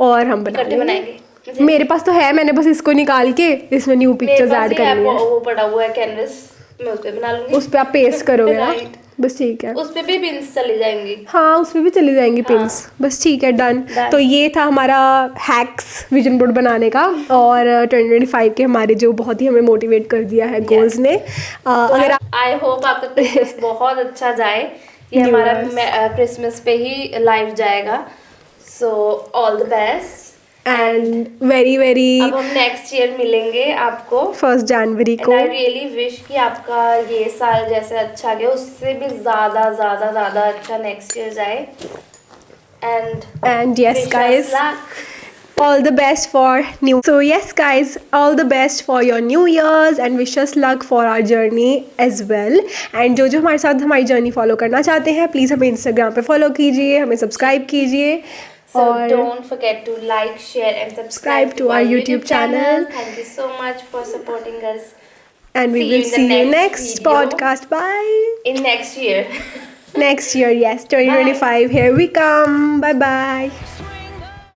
A: और हम बना
B: इकट्ठे
A: लेंगे।
B: बनाएंगे।
A: मेरे पास तो है, मैंने बस इसको निकाल के इसमें न्यू पिक्चर्स ऐड करनी है।
B: वो पड़ा हुआ है कैनवस, मैं उस पे बना लूंगी।
A: उस पे आप पेस्ट करोगे ना,
B: Right.
A: बस ठीक है।
B: उस पे भी पिन्स चली जाएंगी।
A: हाँ उसमें भी चली जाएंगी पिंस, बस ठीक है, डन। तो ये था हमारा हैक्स विजन बोर्ड बनाने का और 2025 के हमारे जो बहुत ही हमें मोटिवेट कर दिया है गोल्स ने। अगर आप
B: आई होप आपका क्रिसमस बहुत अच्छा जाए। ये
A: New
B: हमारा
A: Year's.
B: क्रिसमस पे ही लाइव जाएगा। So all the best.
A: And very
B: अब हम नेक्स्ट ईयर मिलेंगे आपको
A: 1 जनवरी
B: एंड
A: को।
B: आई रियली विश कि आपका ये साल जैसे अच्छा गया उससे भी ज़्यादा ज़्यादा ज़्यादा अच्छा नेक्स्ट ईयर जाए।
A: And yes guys, all the best for new, so yes guys, all the best for your new years and wish us luck for our journey as well। and जो हमारे साथ हमारी जर्नी फॉलो करना चाहते हैं please हमें Instagram पे follow कीजिए, हमें सब्सक्राइब कीजिए
B: So
A: और
B: don't forget to like, share and subscribe
A: to our YouTube channel.
B: Thank you so much for supporting us.
A: and we
B: See
A: will
B: you in the
A: see you
B: next
A: next
B: video.
A: podcast. Bye.
B: In next year.
A: Next year, yes, 2025, here we come. Bye bye.